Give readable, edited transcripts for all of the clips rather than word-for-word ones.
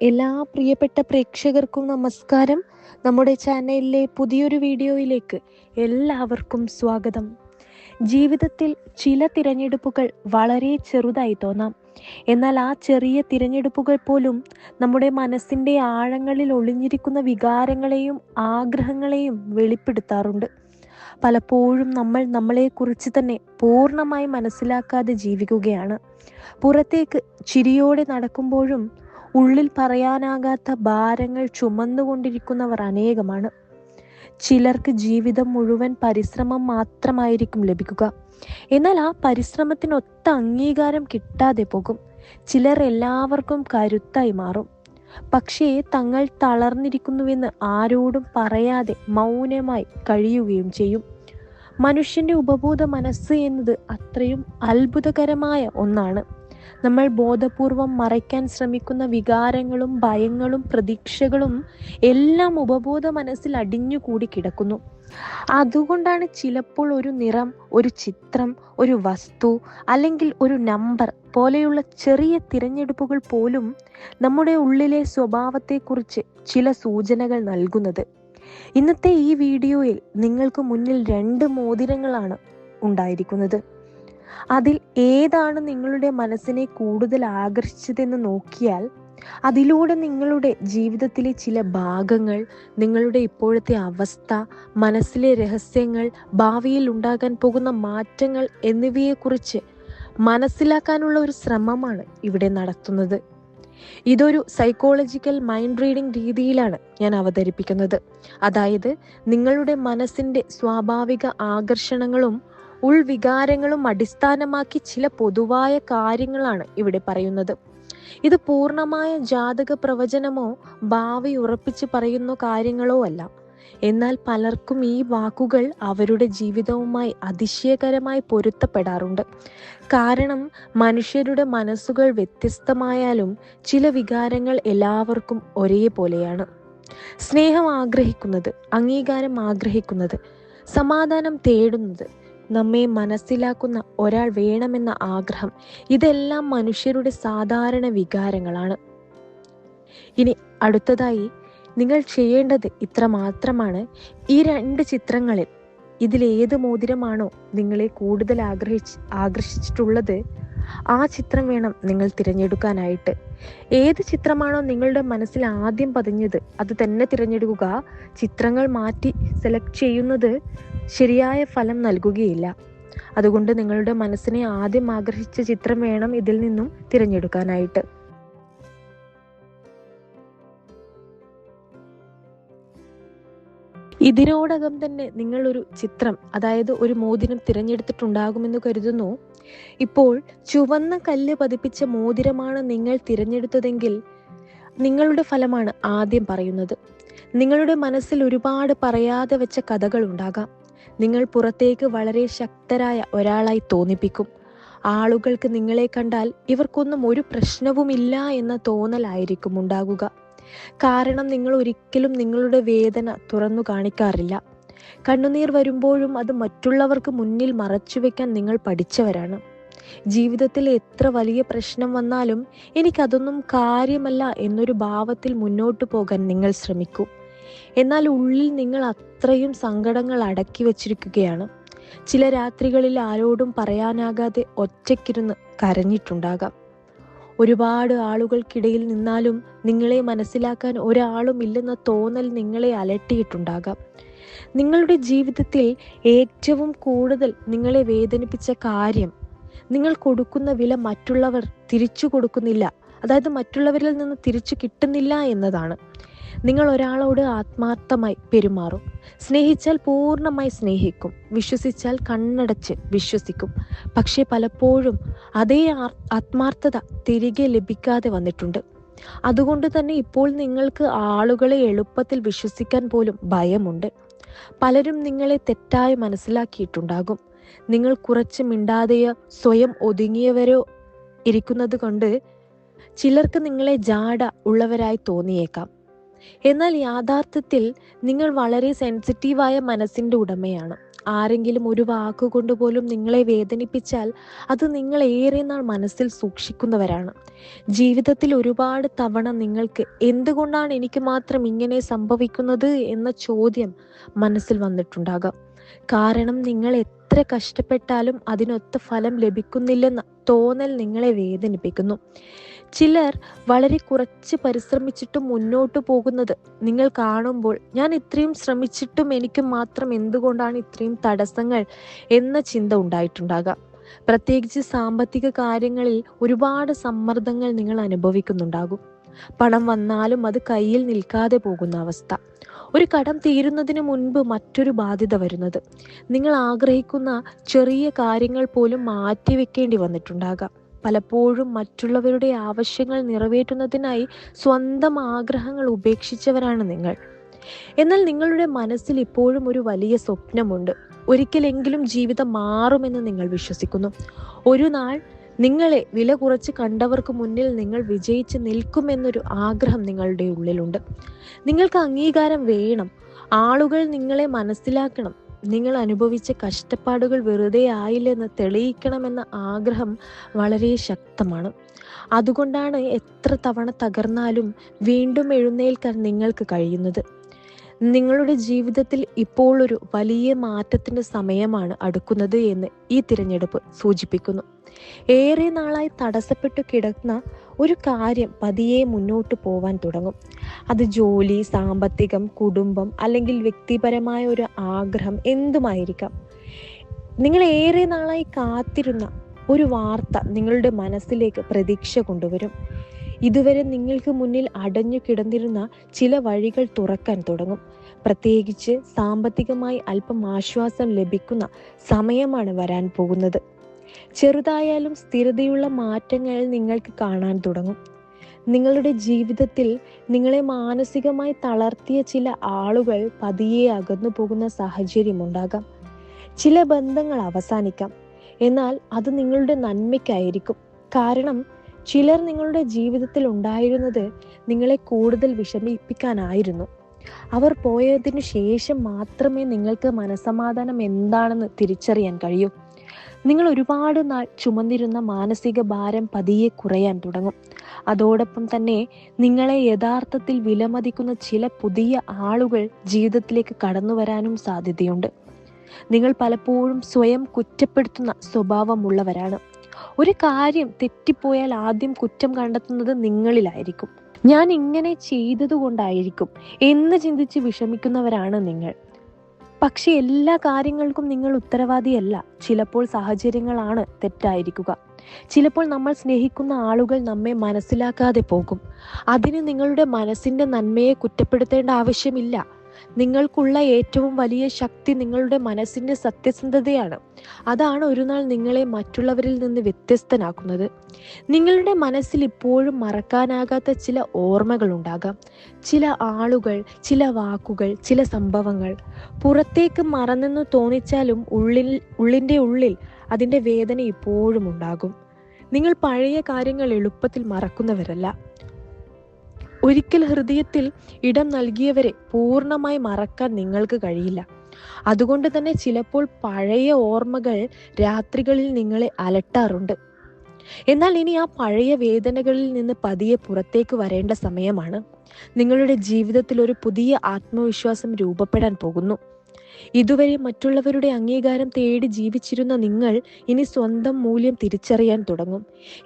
എല്ലാ പ്രിയപ്പെട്ട പ്രേക്ഷകർക്കും നമസ്കാരം. നമ്മുടെ ചാനലിലെ പുതിയൊരു വീഡിയോയിലേക്ക് എല്ലാവർക്കും സ്വാഗതം. ജീവിതത്തിൽ ചില തിരഞ്ഞെടുപ്പുകൾ വളരെ ചെറുതായി തോന്നാം. എന്നാൽ ആ ചെറിയ തിരഞ്ഞെടുപ്പുകൾ പോലും നമ്മുടെ മനസ്സിൻ്റെ ആഴങ്ങളിൽ ഒളിഞ്ഞിരിക്കുന്ന വികാരങ്ങളെയും ആഗ്രഹങ്ങളെയും വെളിപ്പെടുത്താറുണ്ട്. പലപ്പോഴും നമ്മൾ നമ്മളെക്കുറിച്ച് തന്നെ പൂർണ്ണമായി മനസ്സിലാക്കാതെ ജീവിക്കുകയാണ്. പുറത്തേക്ക് ചിരിയോടെ നടക്കുമ്പോഴും ഉള്ളിൽ പറയാനാകാത്ത ഭാരങ്ങൾ ചുമന്നുകൊണ്ടിരിക്കുന്നവർ അനേകമാണ്. ചിലർക്ക് ജീവിതം മുഴുവൻ പരിശ്രമം മാത്രമായിരിക്കും ലഭിക്കുക. എന്നാൽ ആ പരിശ്രമത്തിനൊത്ത അംഗീകാരം കിട്ടാതെ പോകും. ചിലർ എല്ലാവർക്കും കരുത്തായി മാറും. പക്ഷേ തങ്ങൾ തളർന്നിരിക്കുന്നുവെന്ന് ആരോടും പറയാതെ മൗനമായി കഴിയുകയും ചെയ്യും. മനുഷ്യന്റെ ഉപബോധ മനസ്സ് എന്നത് അത്രയും അത്ഭുതകരമായ ഒന്നാണ്. നമ്മൾ ബോധപൂർവം മറയ്ക്കാൻ ശ്രമിക്കുന്ന വികാരങ്ങളും ഭയങ്ങളും പ്രതീക്ഷകളും എല്ലാം ഉപബോധ മനസ്സിൽ അടിഞ്ഞുകൂടി കിടക്കുന്നു. അതുകൊണ്ടാണ് ചിലപ്പോൾ ഒരു നിറം, ഒരു ചിത്രം, ഒരു വസ്തു അല്ലെങ്കിൽ ഒരു നമ്പർ പോലെയുള്ള ചെറിയ തിരഞ്ഞെടുപ്പുകൾ പോലും നമ്മുടെ ഉള്ളിലെ സ്വഭാവത്തെക്കുറിച്ച് ചില സൂചനകൾ നൽകുന്നത്. ഇന്നത്തെ ഈ വീഡിയോയിൽ നിങ്ങൾക്ക് മുന്നിൽ 2 മോതിരങ്ങളാണ് ഉണ്ടായിരിക്കുന്നത്. അതിൽ ഏതാണ് നിങ്ങളുടെ മനസ്സിനെ കൂടുതൽ ആകർഷിച്ചതെന്ന് നോക്കിയാൽ അതിലൂടെ നിങ്ങളുടെ ജീവിതത്തിലെ ചില ഭാഗങ്ങൾ, നിങ്ങളുടെ ഇപ്പോഴത്തെ അവസ്ഥ, മനസ്സിലെ രഹസ്യങ്ങൾ, ഭാവിയിൽ ഉണ്ടാകാൻ പോകുന്ന മാറ്റങ്ങൾ എന്നിവയെക്കുറിച്ച് മനസ്സിലാക്കാനുള്ള ഒരു ശ്രമമാണ് ഇവിടെ നടത്തുന്നത്. ഇതൊരു സൈക്കോളജിക്കൽ മൈൻഡ് റീഡിംഗ് രീതിയിലാണ് ഞാൻ അവതരിപ്പിക്കുന്നത്. അതായത് നിങ്ങളുടെ മനസ്സിൻ്റെ സ്വാഭാവിക ആകർഷണങ്ങളും ഉൾവികാരങ്ങളും അടിസ്ഥാനമാക്കി ചില പൊതുവായ കാര്യങ്ങളാണ് ഇവിടെ പറയുന്നത്. ഇത് പൂർണ്ണമായ ജാതക പ്രവചനമോ ഭാവി ഉറപ്പിച്ച് പറയുന്ന കാര്യങ്ങളോ അല്ല. എന്നാൽ പലർക്കും ഈ വാക്കുകൾ അവരുടെ ജീവിതവുമായി അതിശയകരമായി പൊരുത്തപ്പെടാറുണ്ട്. കാരണം മനുഷ്യരുടെ മനസ്സുകൾ വ്യത്യസ്തമായാലും ചില വികാരങ്ങൾ എല്ലാവർക്കും ഒരേപോലെയാണ്. സ്നേഹം ആഗ്രഹിക്കുന്നത്, അംഗീകാരം ആഗ്രഹിക്കുന്നത്, സമാധാനം തേടുന്നത്, നമ്മെ മനസ്സിലാക്കുന്ന ഒരാൾ വേണമെന്ന ആഗ്രഹം, ഇതെല്ലാം മനുഷ്യരുടെ സാധാരണ വികാരങ്ങളാണ്. ഇനി അടുത്തതായി നിങ്ങൾ ചെയ്യേണ്ടത് ഇത്ര മാത്രമാണ്. ഈ 2 ചിത്രങ്ങളിൽ ഇതിലേത് മോതിരമാണോ നിങ്ങളെ കൂടുതൽ ആകർഷിച്ചിട്ടുള്ളത് ആ ചിത്രം വേണം നിങ്ങൾ തിരഞ്ഞെടുക്കാനായിട്ട്. ഏത് ചിത്രമാണോ നിങ്ങളുടെ മനസ്സിൽ ആദ്യം പതിഞ്ഞത് അത് തന്നെ തിരഞ്ഞെടുക്കുക. ചിത്രങ്ങൾ മാറ്റി സെലക്ട് ചെയ്യുന്നത് ശരിയായ ഫലം നൽകുകയില്ല. അതുകൊണ്ട് നിങ്ങളുടെ മനസ്സിനെ ആദ്യം ആകർഷിച്ച ചിത്രം വേണം ഇതിൽ നിന്നും തിരഞ്ഞെടുക്കാനായിട്ട്. ഇതിനോടകം തന്നെ നിങ്ങൾ ഒരു ചിത്രം, അതായത് ഒരു മോതിരം തിരഞ്ഞെടുത്തിട്ടുണ്ടാകുമെന്ന് കരുതുന്നു. ഇപ്പോൾ ചുവന്ന കല്ല് പതിപ്പിച്ച മോതിരമാണ് നിങ്ങൾ തിരഞ്ഞെടുത്തതെങ്കിൽ നിങ്ങളുടെ ഫലമാണ് ആദ്യം പറയുന്നത്. നിങ്ങളുടെ മനസ്സിൽ ഒരുപാട് പറയാതെ വെച്ച കഥകൾ ഉണ്ടാകാം. നിങ്ങൾ പുറത്തേക്ക് വളരെ ശക്തരായ ഒരാളായി തോന്നിപ്പിക്കും. ആളുകൾക്ക് നിങ്ങളെ കണ്ടാൽ ഇവർക്കൊന്നും ഒരു പ്രശ്നവുമില്ല എന്ന തോന്നലായിരിക്കും ഉണ്ടാകുക. കാരണം നിങ്ങൾ ഒരിക്കലും നിങ്ങളുടെ വേദന തുറന്നു കാണിക്കാറില്ല. കണ്ണുനീർ വരുമ്പോഴും അത് മറ്റുള്ളവർക്ക് മുന്നിൽ മറച്ചുവെക്കാൻ നിങ്ങൾ പഠിച്ചവരാണ്. ജീവിതത്തിൽ എത്ര വലിയ പ്രശ്നം വന്നാലും എനിക്കതൊന്നും കാര്യമല്ല എന്നൊരു ഭാവത്തിൽ മുന്നോട്ടു പോകാൻ നിങ്ങൾ ശ്രമിക്കൂ. എന്നാൽ ഉള്ളിൽ നിങ്ങൾ അത്രയും സങ്കടങ്ങൾ അടക്കി വച്ചിരിക്കുകയാണ്. ചില രാത്രികളിൽ ആരോടും പറയാനാകാതെ ഒറ്റയ്ക്കിരുന്ന് കരഞ്ഞിട്ടുണ്ടാകാം. ഒരുപാട് ആളുകൾക്കിടയിൽ നിന്നാലും നിങ്ങളെ മനസ്സിലാക്കാൻ ഒരാളും ഇല്ലെന്ന തോന്നൽ നിങ്ങളെ അലട്ടിയിട്ടുണ്ടാകാം. നിങ്ങളുടെ ജീവിതത്തിൽ ഏറ്റവും കൂടുതൽ നിങ്ങളെ വേദനിപ്പിച്ച കാര്യം നിങ്ങൾ കൊടുക്കുന്ന വില മറ്റുള്ളവർ തിരിച്ചു കൊടുക്കുന്നില്ല, അതായത് മറ്റുള്ളവരിൽ നിന്ന് തിരിച്ചു കിട്ടുന്നില്ല എന്നതാണ്. നിങ്ങൾ ഒരാളോട് ആത്മാർത്ഥമായി പെരുമാറും, സ്നേഹിച്ചാൽ പൂർണ്ണമായി സ്നേഹിക്കും, വിശ്വസിച്ചാൽ കണ്ണടച്ച് വിശ്വസിക്കും. പക്ഷേ പലപ്പോഴും അതേ ആത്മാർത്ഥത തിരികെ ലഭിക്കാതെ വന്നിട്ടുണ്ട്. അതുകൊണ്ട് തന്നെ ഇപ്പോൾ നിങ്ങൾക്ക് ആളുകളെ എളുപ്പത്തിൽ വിശ്വസിക്കാൻ പോലും ഭയമുണ്ട്. പലരും നിങ്ങളെ തെറ്റായി മനസ്സിലാക്കിയിട്ടുണ്ടാകും. നിങ്ങൾ കുറച്ച് മിണ്ടാതെയോ സ്വയം ഒതുങ്ങിയവരോ ഇരിക്കുന്നത് കൊണ്ട് ചിലർക്ക് നിങ്ങളെ ജാട ഉള്ളവരായി തോന്നിയേക്കാം. എന്നാൽ യാഥാർത്ഥ്യത്തിൽ നിങ്ങൾ വളരെ സെൻസിറ്റീവായ മനസ്സിൻ്റെ ഉടമയാണ്. ആരെങ്കിലും ഒരു വാക്കുകൊണ്ട് പോലും നിങ്ങളെ വേദനിപ്പിച്ചാൽ അത് നിങ്ങൾ ഏറെ നാൾ മനസ്സിൽ സൂക്ഷിക്കുന്നവരാണ്. ജീവിതത്തിൽ ഒരുപാട് തവണ നിങ്ങൾക്ക് എന്തുകൊണ്ടാണ് എനിക്ക് മാത്രം ഇങ്ങനെ സംഭവിക്കുന്നത് എന്ന ചോദ്യം മനസ്സിൽ വന്നിട്ടുണ്ടാകാം. കാരണം നിങ്ങൾ എത്ര കഷ്ടപ്പെട്ടാലും അതിനൊത്ത ഫലം ലഭിക്കുന്നില്ലെന്ന തോന്നൽ നിങ്ങളെ വേദനിപ്പിക്കുന്നു. ചിലർ വളരെ കുറച്ച് പരിശ്രമിച്ചിട്ടും മുന്നോട്ട് പോകുന്നത് നിങ്ങൾ കാണുമ്പോൾ ഞാൻ ഇത്രയും ശ്രമിച്ചിട്ടും എനിക്ക് മാത്രം എന്തുകൊണ്ടാണ് ഇത്രയും തടസ്സങ്ങൾ എന്ന ചിന്ത ഉണ്ടായിട്ടുണ്ടാകാം. പ്രത്യേകിച്ച് സാമ്പത്തിക കാര്യങ്ങളിൽ ഒരുപാട് സമ്മർദ്ദങ്ങൾ നിങ്ങൾ അനുഭവിക്കുന്നുണ്ടാകും. പണം വന്നാലും അത് കയ്യിൽ നിൽക്കാതെ പോകുന്ന അവസ്ഥ, ഒരു കടം തീരുന്നതിന് മുൻപ് മറ്റൊരു ബാധ്യത വരുന്നത്, നിങ്ങൾ ആഗ്രഹിക്കുന്ന ചെറിയ കാര്യങ്ങൾ പോലും മാറ്റിവെക്കേണ്ടി വന്നിട്ടുണ്ടാകാം. പലപ്പോഴും മറ്റുള്ളവരുടെ ആവശ്യങ്ങൾ നിറവേറ്റുന്നതിനായി സ്വന്തം ആഗ്രഹങ്ങൾ ഉപേക്ഷിച്ചവരാണ് നിങ്ങൾ. എന്നാൽ നിങ്ങളുടെ മനസ്സിൽ ഇപ്പോഴും ഒരു വലിയ സ്വപ്നമുണ്ട്. ഒരിക്കലെങ്കിലും ജീവിതം മാറുമെന്ന് നിങ്ങൾ വിശ്വസിക്കുന്നു. ഒരു നാൾ നിങ്ങളെ വില കുറച്ച് കണ്ടവർക്ക് മുന്നിൽ നിങ്ങൾ വിജയിച്ച് നിൽക്കുമെന്നൊരു ആഗ്രഹം നിങ്ങളുടെ ഉള്ളിലുണ്ട്. നിങ്ങൾക്ക് അംഗീകാരം വേണം, ആളുകൾ നിങ്ങളെ മനസ്സിലാക്കണം, നിങ്ങൾ അനുഭവിച്ച കഷ്ടപ്പാടുകൾ വെറുതെ ആയില്ലെന്ന് തെളിയിക്കണമെന്ന ആഗ്രഹം വളരെ ശക്തമാണ്. അതുകൊണ്ടാണ് എത്ര തവണ തകർന്നാലും വീണ്ടും എഴുന്നേൽക്കാൻ നിങ്ങൾക്ക് കഴിയുന്നത്. നിങ്ങളുടെ ജീവിതത്തിൽ ഇപ്പോൾ ഒരു വലിയ മാറ്റത്തിന്റെ സമയമാണ് അടുക്കുന്നത് എന്ന് ഈ തിരഞ്ഞെടുപ്പ് സൂചിപ്പിക്കുന്നു. ഏറെ നാളായി തടസ്സപ്പെട്ടു കിടക്കുന്ന ഒരു കാര്യം പതിയെ മുന്നോട്ട് പോവാൻ തുടങ്ങും. അത് ജോലി, സാമ്പത്തികം, കുടുംബം അല്ലെങ്കിൽ വ്യക്തിപരമായ ഒരു ആഗ്രഹം എന്തുമായിരിക്കാം. നിങ്ങൾ ഏറെ നാളായി കാത്തിരുന്ന ഒരു വാർത്ത നിങ്ങളുടെ മനസ്സിലേക്ക് പ്രതീക്ഷ കൊണ്ടുവരും. ഇതുവരെ നിങ്ങൾക്ക് മുന്നിൽ അടഞ്ഞു കിടന്നിരുന്ന ചില വഴികൾ തുറക്കാൻ തുടങ്ങും. പ്രത്യേകിച്ച് സാമ്പത്തികമായി അല്പം ആശ്വാസം ലഭിക്കുന്ന സമയമാണ് വരാൻ പോകുന്നത്. ചെറുതായാലും സ്ഥിരതയുള്ള മാറ്റങ്ങൾ നിങ്ങൾക്ക് കാണാൻ തുടങ്ങും. നിങ്ങളുടെ ജീവിതത്തിൽ നിങ്ങളെ മാനസികമായി തളർത്തിയ ചില ആളുകൾ പതിയെ അകന്നു പോകുന്ന സാഹചര്യം ഉണ്ടാകാം. ചില ബന്ധങ്ങൾ അവസാനിക്കാം. എന്നാൽ അത് നിങ്ങളുടെ നന്മയ്ക്കായിരിക്കും. കാരണം ചിലർ നിങ്ങളുടെ ജീവിതത്തിൽ ഉണ്ടായിരുന്നത് നിങ്ങളെ കൂടുതൽ വിഷമിപ്പിക്കാനായിരുന്നു. അവർ പോയതിനു ശേഷം മാത്രമേ നിങ്ങൾക്ക് മനസ്സമാധാനം എന്താണെന്ന് തിരിച്ചറിയാൻ കഴിയൂ. നിങ്ങൾ ഒരുപാട് നാൾ ചുമന്നിരുന്ന മാനസിക ഭാരം പതിയെ കുറയാൻ തുടങ്ങും. അതോടൊപ്പം തന്നെ നിങ്ങളെ യഥാർത്ഥത്തിൽ വിലമതിക്കുന്ന ചില പുതിയ ആളുകൾ ജീവിതത്തിലേക്ക് കടന്നു വരാനും സാധ്യതയുണ്ട്. നിങ്ങൾ പലപ്പോഴും സ്വയം കുറ്റപ്പെടുത്തുന്ന സ്വഭാവമുള്ളവരാണ്. ഒരു കാര്യം തെറ്റിപ്പോയാൽ ആദ്യം കുറ്റം കണ്ടെത്തുന്നത് നിങ്ങളിലായിരിക്കും. ഞാൻ ഇങ്ങനെ ചെയ്തതുകൊണ്ടായിരിക്കും എന്ന് ചിന്തിച്ച് വിഷമിക്കുന്നവരാണ് നിങ്ങൾ. പക്ഷെ എല്ലാ കാര്യങ്ങൾക്കും നിങ്ങൾ ഉത്തരവാദിയല്ല. ചിലപ്പോൾ സാഹചര്യങ്ങളാണ് തെറ്റായിരിക്കുക. ചിലപ്പോൾ നമ്മൾ സ്നേഹിക്കുന്ന ആളുകൾ നമ്മെ മനസ്സിലാക്കാതെ പോകും. അതിന് നിങ്ങളുടെ മനസ്സിന്റെ നന്മയെ കുറ്റപ്പെടുത്തേണ്ട ആവശ്യമില്ല. നിങ്ങൾക്കുള്ള ഏറ്റവും വലിയ ശക്തി നിങ്ങളുടെ മനസ്സിന്റെ സത്യസന്ധതയാണ്. അതാണ് ഒരു നാൾ നിങ്ങളെ മറ്റുള്ളവരിൽ നിന്ന് വ്യത്യസ്തനാക്കുന്നത്. നിങ്ങളുടെ മനസ്സിൽ ഇപ്പോഴും മറക്കാനാകാത്ത ചില ഓർമ്മകൾ ഉണ്ടാകാം. ചില ആളുകൾ, ചില വാക്കുകൾ, ചില സംഭവങ്ങൾ. പുറത്തേക്ക് മറന്നെന്ന് തോന്നിച്ചാലും ഉള്ളിൻ്റെ ഉള്ളിൽ അതിൻ്റെ വേദന ഇപ്പോഴും ഉണ്ടാകും. നിങ്ങൾ പഴയ കാര്യങ്ങൾ എളുപ്പത്തിൽ മറക്കുന്നവരല്ല. ഒരിക്കൽ ഹൃദയത്തിൽ ഇടം നൽകിയവരെ പൂർണ്ണമായി മറക്കാൻ നിങ്ങൾക്ക് കഴിയില്ല. അതുകൊണ്ട് തന്നെ ചിലപ്പോൾ പഴയ ഓർമ്മകൾ രാത്രികളിൽ നിങ്ങളെ അലട്ടാറുണ്ട്. എന്നാൽ ഇനി ആ പഴയ വേദനകളിൽ നിന്ന് പതിയെ പുറത്തേക്ക് വരേണ്ട സമയമാണ്. നിങ്ങളുടെ ജീവിതത്തിൽ ഒരു പുതിയ ആത്മവിശ്വാസം രൂപപ്പെടാൻ പോകുന്നു. ഇതുവരെ മറ്റുള്ളവരുടെ അംഗീകാരം തേടി ജീവിച്ചിരുന്ന നിങ്ങൾ ഇനി സ്വന്തം മൂല്യം തിരിച്ചറിയാൻ തുടങ്ങും.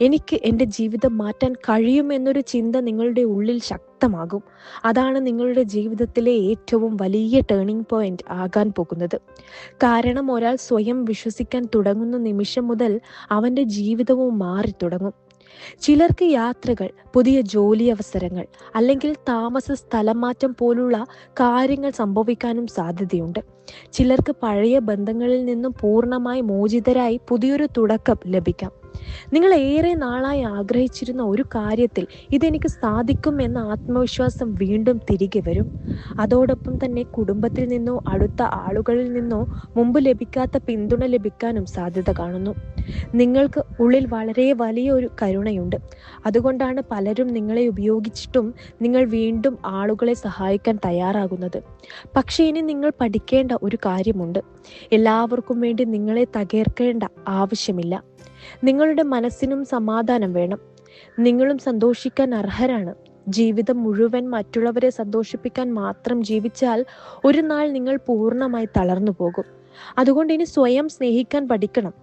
എനിക്ക് എൻ്റെ ജീവിതം മാറ്റാൻ കഴിയും എന്നൊരു ചിന്ത നിങ്ങളുടെ ഉള്ളിൽ ശക്തമാകും. അതാണ് നിങ്ങളുടെ ജീവിതത്തിലെ ഏറ്റവും വലിയ ടേണിംഗ് പോയിന്റ് ആകാൻ പോകുന്നത്. കാരണം ഒരാൾ സ്വയം വിശ്വസിക്കാൻ തുടങ്ങുന്ന നിമിഷം മുതൽ അവൻ്റെ ജീവിതവും മാറി തുടങ്ങും. ചിലർക്ക് യാത്രകൾ, പുതിയ ജോലി അവസരങ്ങൾ അല്ലെങ്കിൽ താമസ സ്ഥലം മാറ്റം പോലുള്ള കാര്യങ്ങൾ സംഭവിക്കാനും സാധ്യതയുണ്ട്. ചിലർക്ക് പഴയ ബന്ധങ്ങളിൽ നിന്നും പൂർണ്ണമായി മോചിതരായി പുതിയൊരു തുടക്കം ലഭിക്കാം. നിങ്ങൾ ഏറെ നാളായി ആഗ്രഹിച്ചിരുന്ന ഒരു കാര്യത്തിൽ ഇതെനിക്ക് സാധിക്കും എന്ന ആത്മവിശ്വാസം വീണ്ടും തിരികെ വരും. അതോടൊപ്പം തന്നെ കുടുംബത്തിൽ നിന്നോ അടുത്ത ആളുകളിൽ നിന്നോ മുമ്പ് ലഭിക്കാത്ത പിന്തുണ ലഭിക്കാനും സാധ്യത കാണുന്നു. നിങ്ങൾക്ക് ഉള്ളിൽ വളരെ വലിയൊരു കരുണയുണ്ട്. അതുകൊണ്ടാണ് പലരും നിങ്ങളെ ഉപയോഗിച്ചിട്ടും നിങ്ങൾ വീണ്ടും ആളുകളെ സഹായിക്കാൻ തയ്യാറാകുന്നത്. പക്ഷേ ഇനി നിങ്ങൾ പഠിക്കേണ്ട ഒരു കാര്യമുണ്ട്. എല്ലാവർക്കും വേണ്ടി നിങ്ങളെ തകർക്കേണ്ട ആവശ്യമില്ല. നിങ്ങളുടെ മനസ്സിനും സമാധാനം വേണം. നിങ്ങളും സന്തോഷിക്കാൻ അർഹരാണ്. ജീവിതം മുഴുവൻ മറ്റുള്ളവരെ സന്തോഷിപ്പിക്കാൻ മാത്രം ജീവിച്ചാൽ ഒരു നാൾ നിങ്ങൾ പൂർണ്ണമായി തളർന്നു പോകും. അതുകൊണ്ട് ഇനി സ്വയം സ്നേഹിക്കാൻ പഠിക്കണം.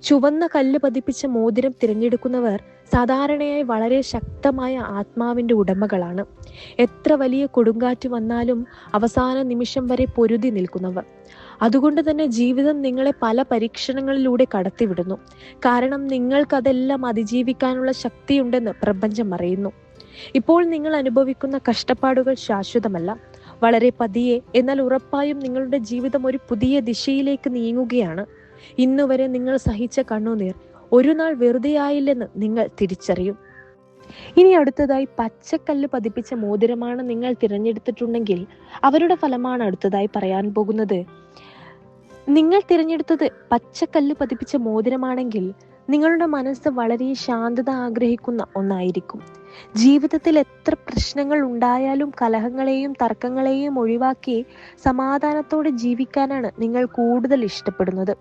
ചുവന്ന കല്ല് പതിപ്പിച്ച മോതിരം തിരഞ്ഞെടുക്കുന്നവർ സാധാരണയായി വളരെ ശക്തമായ ആത്മാവിന്റെ ഉടമകളാണ്. എത്ര വലിയ കൊടുങ്കാറ്റ് വന്നാലും അവസാന നിമിഷം വരെ പൊരുതി നിൽക്കുന്നവർ. അതുകൊണ്ട് തന്നെ ജീവിതം നിങ്ങളെ പല പരീക്ഷണങ്ങളിലൂടെ കടത്തിവിടുന്നു. കാരണം നിങ്ങൾക്കതെല്ലാം അതിജീവിക്കാനുള്ള ശക്തിയുണ്ടെന്ന് പ്രപഞ്ചം അറിയുന്നു. ഇപ്പോൾ നിങ്ങൾ അനുഭവിക്കുന്ന കഷ്ടപ്പാടുകൾ ശാശ്വതമല്ല. വളരെ പതിയെ എന്നാൽ ഉറപ്പായും നിങ്ങളുടെ ജീവിതം ഒരു പുതിയ ദിശയിലേക്ക് നീങ്ങുകയാണ്. ഇന്നുവരെ നിങ്ങൾ സഹിച്ച കണ്ണുനീർ ഒരു നാൾ വെറുതെ ആയില്ലെന്ന് നിങ്ങൾ തിരിച്ചറിയും. ഇനി അടുത്തതായി പച്ചക്കല്ല് പതിപ്പിച്ച മോതിരമാണ് നിങ്ങൾ തിരഞ്ഞെടുത്തിട്ടുണ്ടെങ്കിൽ അവരുടെ ഫലമാണ് അടുത്തതായി പറയാൻ പോകുന്നത്. നിങ്ങൾ തിരഞ്ഞെടുത്തത് പച്ചക്കല്ല് പതിപ്പിച്ച മോതിരമാണെങ്കിൽ നിങ്ങളുടെ മനസ്സ് വളരെ ശാന്തത ആഗ്രഹിക്കുന്ന ഒന്നായിരിക്കും. ജീവിതത്തിൽ എത്ര പ്രശ്നങ്ങൾ ഉണ്ടായാലും കലഹങ്ങളെയും തർക്കങ്ങളെയും ഒഴിവാക്കി സമാധാനത്തോടെ ജീവിക്കാനാണ് നിങ്ങൾ കൂടുതൽ ഇഷ്ടപ്പെടുന്നത്.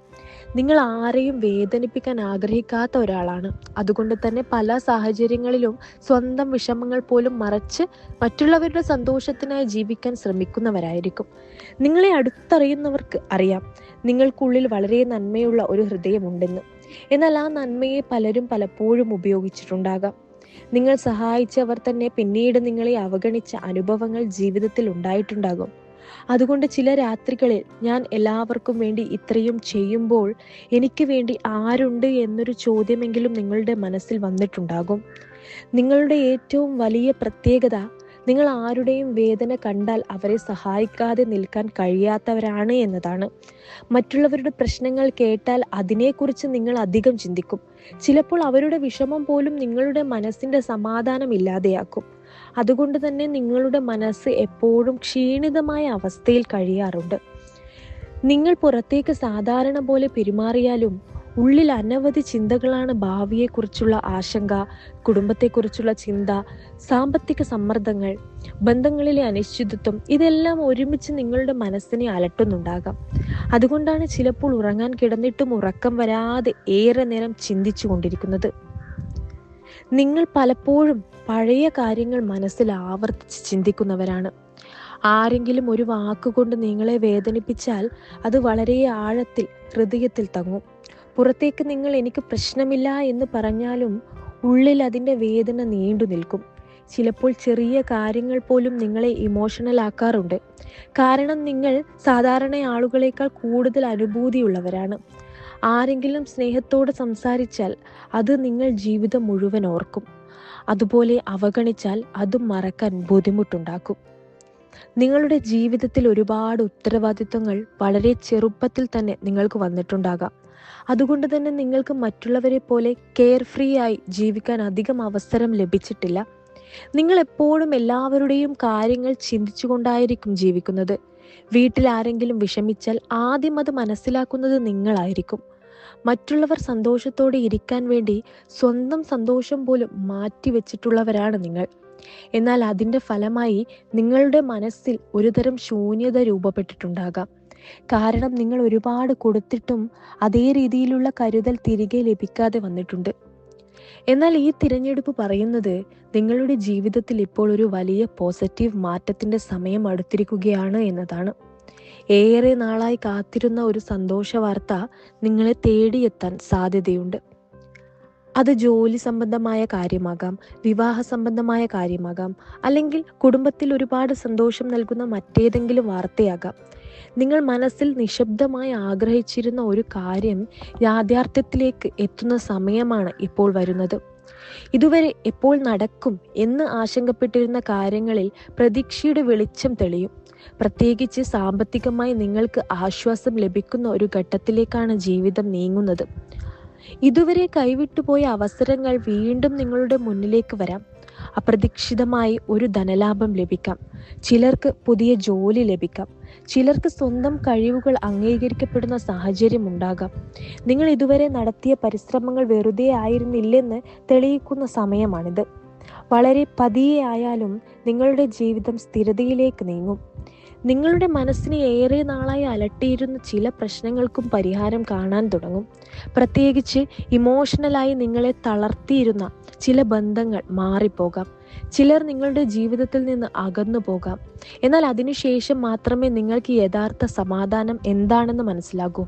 നിങ്ങൾ ആരെയും വേദനിപ്പിക്കാൻ ആഗ്രഹിക്കാത്ത ഒരാളാണ്. അതുകൊണ്ട് തന്നെ പല സാഹചര്യങ്ങളിലും സ്വന്തം വിഷമങ്ങൾ പോലും മറച്ച് മറ്റുള്ളവരുടെ സന്തോഷത്തിനായി ജീവിക്കാൻ ശ്രമിക്കുന്നവരായിരിക്കും. നിങ്ങളെ അടുത്തറിയുന്നവർക്ക് അറിയാം നിങ്ങൾക്കുള്ളിൽ വളരെ നന്മയുള്ള ഒരു ഹൃദയമുണ്ടെന്ന്. എന്നാൽ ആ നന്മയെ പലരും പലപ്പോഴും ഉപയോഗിച്ചിട്ടുണ്ടാകാം. നിങ്ങൾ സഹായിച്ചവർ തന്നെ പിന്നീട് നിങ്ങളെ അവഗണിച്ച അനുഭവങ്ങൾ ജീവിതത്തിൽ ഉണ്ടായിട്ടുണ്ടാകും. അതുകൊണ്ട് ചില രാത്രികളിൽ ഞാൻ എല്ലാവർക്കും വേണ്ടി ഇത്രയും ചെയ്യുമ്പോൾ എനിക്ക് വേണ്ടി ആരുണ്ട് എന്നൊരു ചോദ്യമെങ്കിലും നിങ്ങളുടെ മനസ്സിൽ വന്നിട്ടുണ്ടാകും. നിങ്ങളുടെ ഏറ്റവും വലിയ പ്രത്യേകത നിങ്ങൾ ആരുടെയും വേദന കണ്ടാൽ അവരെ സഹായിക്കാതെ നിൽക്കാൻ കഴിയാത്തവരാണ് എന്നതാണ്. മറ്റുള്ളവരുടെ പ്രശ്നങ്ങൾ കേട്ടാൽ അതിനെക്കുറിച്ച് നിങ്ങൾ അധികം ചിന്തിക്കും. ചിലപ്പോൾ അവരുടെ വിഷമം പോലും നിങ്ങളുടെ മനസ്സിന്റെ സമാധാനം ഇല്ലാതെയാക്കും. അതുകൊണ്ട് തന്നെ നിങ്ങളുടെ മനസ്സ് എപ്പോഴും ക്ഷീണിതമായ അവസ്ഥയിൽ കഴിയാറുണ്ട്. നിങ്ങൾ പുറത്തേക്ക് സാധാരണ പോലെ പെരുമാറിയാലും ഉള്ളിൽ അനവധി ചിന്തകളാണ്. ഭാവിയെക്കുറിച്ചുള്ള ആശങ്ക, കുടുംബത്തെക്കുറിച്ചുള്ള ചിന്ത, സാമ്പത്തിക സമ്മർദ്ദങ്ങൾ, ബന്ധങ്ങളിലെ അനിശ്ചിതത്വം, ഇതെല്ലാം ഒരുമിച്ച് നിങ്ങളുടെ മനസ്സിനെ അലട്ടുന്നുണ്ടാകാം. അതുകൊണ്ടാണ് ചിലപ്പോൾ ഉറങ്ങാൻ കിടന്നിട്ടും ഉറക്കം വരാതെ ഏറെ നേരം ചിന്തിച്ചു കൊണ്ടിരിക്കുന്നത്. നിങ്ങൾ പലപ്പോഴും പഴയ കാര്യങ്ങൾ മനസ്സിൽ ആവർത്തിച്ച് ചിന്തിക്കുന്നവരാണ്. ആരെങ്കിലും ഒരു വാക്കുകൊണ്ട് നിങ്ങളെ വേദനിപ്പിച്ചാൽ അത് വളരെ ആഴത്തിൽ ഹൃദയത്തിൽ തങ്ങും. പുറത്തേക്ക് നിങ്ങൾ എനിക്ക് പ്രശ്നമില്ല എന്ന് പറഞ്ഞാലും ഉള്ളിൽ അതിൻ്റെ വേദന നീണ്ടു നിൽക്കും. ചിലപ്പോൾ ചെറിയ കാര്യങ്ങൾ പോലും നിങ്ങളെ ഇമോഷണൽ ആക്കാറുണ്ട്. കാരണം നിങ്ങൾ സാധാരണ ആളുകളെക്കാൾ കൂടുതൽ അനുഭൂതിയുള്ളവരാണ്. ആരെങ്കിലും സ്നേഹത്തോടെ സംസാരിച്ചാൽ അത് നിങ്ങൾ ജീവിതം മുഴുവൻ ഓർക്കും. അതുപോലെ അവഗണിച്ചാൽ അതും മറക്കാൻ ബുദ്ധിമുട്ടുണ്ടാക്കും. നിങ്ങളുടെ ജീവിതത്തിൽ ഒരുപാട് ഉത്തരവാദിത്വങ്ങൾ വളരെ ചെറുപ്പത്തിൽ തന്നെ നിങ്ങൾക്ക് വന്നിട്ടുണ്ടാകാം. അതുകൊണ്ട് തന്നെ നിങ്ങൾക്ക് മറ്റുള്ളവരെ പോലെ കെയർ ഫ്രീ ആയി ജീവിക്കാൻ അധികം അവസരം ലഭിച്ചിട്ടില്ല. നിങ്ങൾ എപ്പോഴും എല്ലാവരുടെയും കാര്യങ്ങൾ ചിന്തിച്ചുകൊണ്ടായിരിക്കും ജീവിക്കുന്നത്. വീട്ടിൽ ആരെങ്കിലും വിഷമിച്ചാൽ ആദ്യം അത് മനസ്സിലാക്കുന്നത് നിങ്ങളായിരിക്കും. മറ്റുള്ളവർ സന്തോഷത്തോടെ ഇരിക്കാൻ വേണ്ടി സ്വന്തം സന്തോഷം പോലും മാറ്റിവെച്ചിട്ടുള്ളവരാണ് നിങ്ങൾ. എന്നാൽ അതിൻ്റെ ഫലമായി നിങ്ങളുടെ മനസ്സിൽ ഒരുതരം ശൂന്യത രൂപപ്പെട്ടിട്ടുണ്ടാകാം. കാരണം നിങ്ങൾ ഒരുപാട് കൊടുത്തിട്ടും അതേ രീതിയിലുള്ള കരുതൽ തിരികെ ലഭിക്കാതെ വന്നിട്ടുണ്ട്. എന്നാൽ ഈ തിരഞ്ഞെടുപ്പ് പറയുന്നത് നിങ്ങളുടെ ജീവിതത്തിൽ ഇപ്പോൾ ഒരു വലിയ പോസിറ്റീവ് മാറ്റത്തിൻ്റെ സമയം അടുത്തിരിക്കുകയാണ് എന്നതാണ്. ഏറെ നാളായി കാത്തിരുന്ന ഒരു സന്തോഷ വാർത്ത നിങ്ങളെ തേടിയെത്താൻ സാധ്യതയുണ്ട്. അത് ജോലി സംബന്ധമായ കാര്യമാകാം, വിവാഹ സംബന്ധമായ കാര്യമാകാം, അല്ലെങ്കിൽ കുടുംബത്തിൽ ഒരുപാട് സന്തോഷം നൽകുന്ന മറ്റേതെങ്കിലും വാർത്തയാകാം. നിങ്ങൾ മനസ്സിൽ നിശബ്ദമായി ആഗ്രഹിച്ചിരുന്ന ഒരു കാര്യം യാഥാർത്ഥ്യത്തിലേക്ക് എത്തുന്ന സമയമാണ് ഇപ്പോൾ വരുന്നത്. ഇതുവരെ എപ്പോൾ നടക്കും എന്ന് ആശങ്കപ്പെട്ടിരുന്ന കാര്യങ്ങളിൽ പ്രതീക്ഷയുടെ വെളിച്ചം തെളിയും. പ്രത്യേകിച്ച് സാമ്പത്തികമായി നിങ്ങൾക്ക് ആശ്വാസം ലഭിക്കുന്ന ഒരു ഘട്ടത്തിലേക്കാണ് ജീവിതം നീങ്ങുന്നത്. ഇതുവരെ കൈവിട്ടുപോയ അവസരങ്ങൾ വീണ്ടും നിങ്ങളുടെ മുന്നിലേക്ക് വരാം. അപ്രതീക്ഷിതമായി ഒരു ധനലാഭം ലഭിക്കാം. ചിലർക്ക് പുതിയ ജോലി ലഭിക്കാം. ചിലർക്ക് സ്വന്തം കഴിവുകൾ അംഗീകരിക്കപ്പെടുന്ന സാഹചര്യം ഉണ്ടാകാം. നിങ്ങൾ ഇതുവരെ നടത്തിയ പരിശ്രമങ്ങൾ വെറുതെ ആയിരുന്നില്ലെന്ന് തെളിയിക്കുന്ന സമയമാണിത്. വളരെ പതിയെ ആയാലും നിങ്ങളുടെ ജീവിതം സ്ഥിരതയിലേക്ക് നീങ്ങും. നിങ്ങളുടെ മനസ്സിനെ ഏറെ നാളായി അലട്ടിയിരുന്ന ചില പ്രശ്നങ്ങൾക്കും പരിഹാരം കാണാൻ തുടങ്ങും. പ്രത്യേകിച്ച് ഇമോഷണലായി നിങ്ങളെ തളർത്തിയിരുന്ന ചില ബന്ധങ്ങൾ മാറിപ്പോകാം. ചിലർ നിങ്ങളുടെ ജീവിതത്തിൽ നിന്ന് അകന്നു പോകാം. എന്നാൽ അതിനുശേഷം മാത്രമേ നിങ്ങൾക്ക് യഥാർത്ഥ സമാധാനം എന്താണെന്ന് മനസ്സിലാകൂ.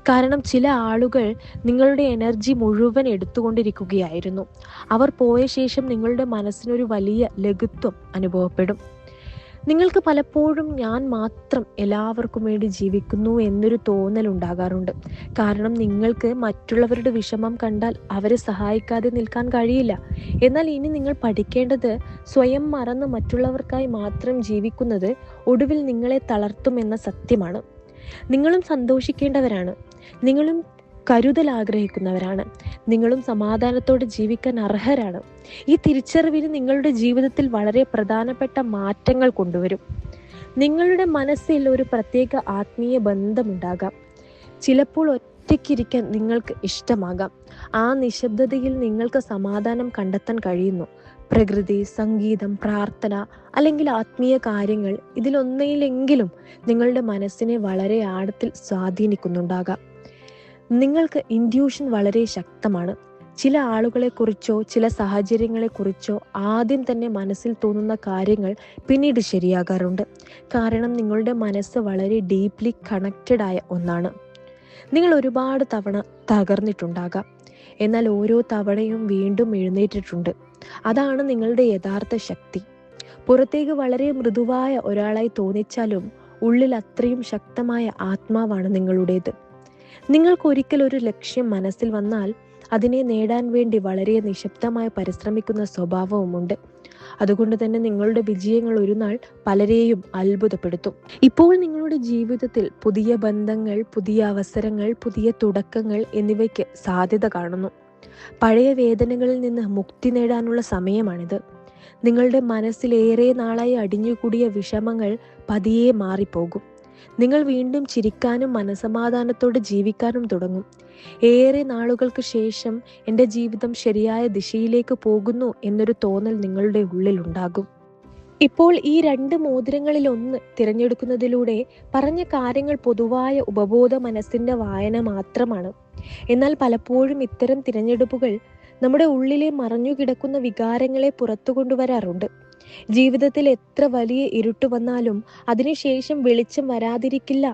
കാരണം ചില ആളുകൾ നിങ്ങളുടെ എനർജി മുഴുവൻ എടുത്തുകൊണ്ടിരിക്കുകയായിരുന്നു. അവർ പോയ ശേഷം നിങ്ങളുടെ മനസ്സിനൊരു വലിയ ലഘുത്വം അനുഭവപ്പെടും. നിങ്ങൾക്ക് പലപ്പോഴും ഞാൻ മാത്രം എല്ലാവർക്കും വേണ്ടി ജീവിക്കുന്നു എന്നൊരു തോന്നൽ ഉണ്ടാകാറുണ്ട്. കാരണം നിങ്ങൾക്ക് മറ്റുള്ളവരുടെ വിഷമം കണ്ടാൽ അവരെ സഹായിക്കാതെ നിൽക്കാൻ കഴിയില്ല. എന്നാൽ ഇനി നിങ്ങൾ പഠിക്കേണ്ടത് സ്വയം മറന്ന് മറ്റുള്ളവർക്കായി മാത്രം ജീവിക്കുന്നത് ഒടുവിൽ നിങ്ങളെ തളർത്തുമെന്ന സത്യമാണ്. നിങ്ങളും സന്തോഷിക്കേണ്ടവരാണ്. നിങ്ങളും കരുതൽ ആഗ്രഹിക്കുന്നവരാണ്. നിങ്ങളും സമാധാനത്തോടെ ജീവിക്കാൻ അർഹരാണ്. ഈ തിരിച്ചറിവിന് നിങ്ങളുടെ ജീവിതത്തിൽ വളരെ പ്രധാനപ്പെട്ട മാറ്റങ്ങൾ കൊണ്ടുവരും. നിങ്ങളുടെ മനസ്സിൽ ഒരു പ്രത്യേക ആത്മീയ ബന്ധമുണ്ടാകാം. ചിലപ്പോൾ ഒറ്റയ്ക്കിരിക്കാൻ നിങ്ങൾക്ക് ഇഷ്ടമാകാം. ആ നിശബ്ദതയിൽ നിങ്ങൾക്ക് സമാധാനം കണ്ടെത്താൻ കഴിയുന്നു. പ്രകൃതി, സംഗീതം, പ്രാർത്ഥന അല്ലെങ്കിൽ ആത്മീയ കാര്യങ്ങൾ, ഇതിലൊന്നിലെങ്കിലും നിങ്ങളുടെ മനസ്സിനെ വളരെ ആഴത്തിൽ സ്വാധീനിക്കുന്നുണ്ടാകാം. നിങ്ങൾക്ക് ഇൻഡ്യൂഷൻ വളരെ ശക്തമാണ്. ചില ആളുകളെക്കുറിച്ചോ ചില സാഹചര്യങ്ങളെക്കുറിച്ചോ ആദ്യം തന്നെ മനസ്സിൽ തോന്നുന്ന കാര്യങ്ങൾ പിന്നീട് ശരിയാകാറുണ്ട്. കാരണം നിങ്ങളുടെ മനസ്സ് വളരെ ഡീപ്ലി കണക്റ്റഡ് ആയ ഒന്നാണ്. നിങ്ങൾ ഒരുപാട് തവണ തകർന്നിട്ടുണ്ടാകാം. എന്നാൽ ഓരോ തവണയും വീണ്ടും എഴുന്നേറ്റിട്ടുണ്ട്. അതാണ് നിങ്ങളുടെ യഥാർത്ഥ ശക്തി. പുറത്തേക്ക് വളരെ മൃദുവായ ഒരാളായി തോന്നിച്ചാലും ഉള്ളിൽ അത്രയും ശക്തമായ ആത്മാവാണ് നിങ്ങളുടേത്. നിങ്ങൾക്ക് ഒരിക്കൽ ഒരു ലക്ഷ്യം മനസ്സിൽ വന്നാൽ അതിനെ നേടാൻ വേണ്ടി വളരെ നിശബ്ദമായി പരിശ്രമിക്കുന്ന സ്വഭാവവുമുണ്ട്. അതുകൊണ്ട് തന്നെ നിങ്ങളുടെ വിജയങ്ങൾ ഒരു നാൾ പലരെയും അത്ഭുതപ്പെടുത്തും. ഇപ്പോൾ നിങ്ങളുടെ ജീവിതത്തിൽ പുതിയ ബന്ധങ്ങൾ, പുതിയ അവസരങ്ങൾ, പുതിയ തുടക്കങ്ങൾ എന്നിവയ്ക്ക് സാധ്യത കാണുന്നു. പഴയ വേദനകളിൽ നിന്ന് മുക്തി നേടാനുള്ള സമയമാണിത്. നിങ്ങളുടെ മനസ്സിൽ ഏറെ നാളായി അടിഞ്ഞുകൂടിയ വിഷമങ്ങൾ പതിയെ മാറിപ്പോകും. നിങ്ങൾ വീണ്ടും ചിരിക്കാനും മനസമാധാനത്തോടെ ജീവിക്കാനും തുടങ്ങും. ഏറെ നാളുകൾക്ക് ശേഷം എൻ്റെ ജീവിതം ശരിയായ ദിശയിലേക്ക് പോകുന്നു എന്നൊരു തോന്നൽ നിങ്ങളുടെ ഉള്ളിൽ ഉണ്ടാകും. ഇപ്പോൾ ഈ 2 മോതിരങ്ങളിൽ ഒന്ന് തിരഞ്ഞെടുക്കുന്നതിലൂടെ പറഞ്ഞ കാര്യങ്ങൾ പൊതുവായ ഉപബോധ മനസ്സിന്റെ വായന മാത്രമാണ്. എന്നാൽ പലപ്പോഴും ഇത്തരം തിരഞ്ഞെടുപ്പുകൾ നമ്മുടെ ഉള്ളിലെ മറഞ്ഞുകിടക്കുന്ന വികാരങ്ങളെ പുറത്തു കൊണ്ടുവരാറുണ്ട്. ജീവിതത്തിൽ എത്ര വലിയ ഇരുട്ട് വന്നാലും അതിനുശേഷം വെളിച്ചം വരാതിരിക്കില്ല.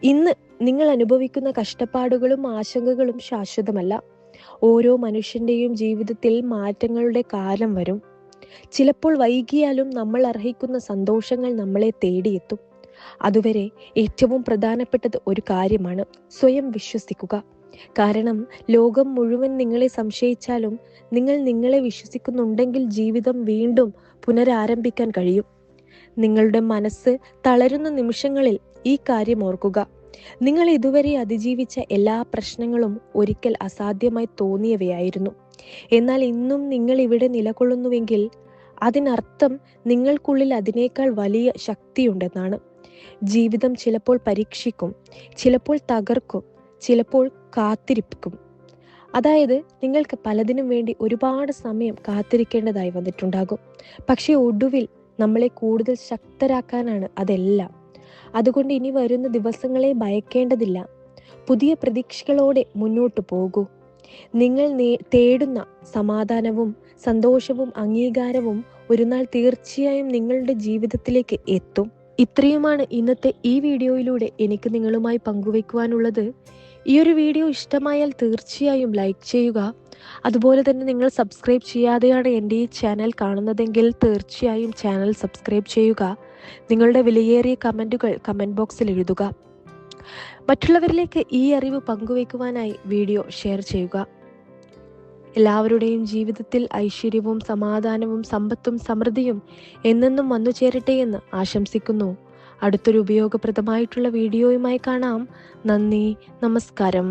ഇന്ന് നിങ്ങൾ അനുഭവിക്കുന്ന കഷ്ടപ്പാടുകളും ആശങ്കകളും ശാശ്വതമല്ല. ഓരോ മനുഷ്യന്റെയും ജീവിതത്തിൽ മാറ്റങ്ങളുടെ കാലം വരും. ചിലപ്പോൾ വൈകിയാലും നമ്മൾ അർഹിക്കുന്ന സന്തോഷങ്ങൾ നമ്മളെ തേടിയെത്തും. അതുവരെ ഏറ്റവും പ്രധാനപ്പെട്ടത് ഒരു കാര്യമാണ്: സ്വയം വിശ്വസിക്കുക. കാരണം ലോകം മുഴുവൻ നിങ്ങളെ സംശയിച്ചാലും നിങ്ങൾ നിങ്ങളെ വിശ്വസിക്കുന്നുണ്ടെങ്കിൽ ജീവിതം വീണ്ടും പുനരാരംഭിക്കാൻ കഴിയും. നിങ്ങളുടെ മനസ്സ് തളരുന്ന നിമിഷങ്ങളിൽ ഈ കാര്യം ഓർക്കുക: നിങ്ങൾ ഇതുവരെ അതിജീവിച്ച എല്ലാ പ്രശ്നങ്ങളും ഒരിക്കൽ അസാധ്യമായി തോന്നിയവയായിരുന്നു. എന്നാൽ ഇന്നും നിങ്ങൾ ഇവിടെ നിലകൊള്ളുന്നുവെങ്കിൽ അതിനർത്ഥം നിങ്ങൾക്കുള്ളിൽ അതിനേക്കാൾ വലിയ ശക്തിയുണ്ടെന്നാണ്. ജീവിതം ചിലപ്പോൾ പരീക്ഷിക്കും, ചിലപ്പോൾ തകർക്കും, ചിലപ്പോൾ കാത്തിരിപ്പിക്കും. അതായത് നിങ്ങൾക്ക് പലതിനും വേണ്ടി ഒരുപാട് സമയം കാത്തിരിക്കേണ്ടതായി വന്നിട്ടുണ്ടാകും. പക്ഷെ ഒടുവിൽ നമ്മളെ കൂടുതൽ ശക്തരാക്കാനാണ് അതെല്ലാം. അതുകൊണ്ട് ഇനി വരുന്ന ദിവസങ്ങളെ ഭയക്കേണ്ടതില്ല. പുതിയ പ്രതീക്ഷകളോടെ മുന്നോട്ട് പോകൂ. നിങ്ങൾ തേടുന്ന സമാധാനവും സന്തോഷവും അംഗീകാരവും ഒരു നാൾ തീർച്ചയായും നിങ്ങളുടെ ജീവിതത്തിലേക്ക് എത്തും. ഇത്രയുമാണ് ഇന്നത്തെ ഈ വീഡിയോയിലൂടെ എനിക്ക് നിങ്ങളുമായി പങ്കുവയ്ക്കുവാനുള്ളത്. ഈ ഒരു വീഡിയോ ഇഷ്ടമായാൽ തീർച്ചയായും ലൈക്ക് ചെയ്യുക. അതുപോലെ തന്നെ നിങ്ങൾ സബ്സ്ക്രൈബ് ചെയ്യാതെയാണ് എൻ്റെ ഈ ചാനൽ കാണുന്നതെങ്കിൽ തീർച്ചയായും ചാനൽ സബ്സ്ക്രൈബ് ചെയ്യുക. നിങ്ങളുടെ വിലയേറിയ കമൻറ്റുകൾ കമൻറ്റ് ബോക്സിൽ എഴുതുക. മറ്റുള്ളവരിലേക്ക് ഈ അറിവ് പങ്കുവയ്ക്കുവാനായി വീഡിയോ ഷെയർ ചെയ്യുക. എല്ലാവരുടെയും ജീവിതത്തിൽ ഐശ്വര്യവും സമാധാനവും സമ്പത്തും സമൃദ്ധിയും എന്നെന്നും വന്നു ചേരട്ടെ എന്ന് ആശംസിക്കുന്നു. അടുത്തൊരു ഉപയോഗപ്രദമായിട്ടുള്ള വീഡിയോയുമായി കാണാം. നന്ദി, നമസ്കാരം.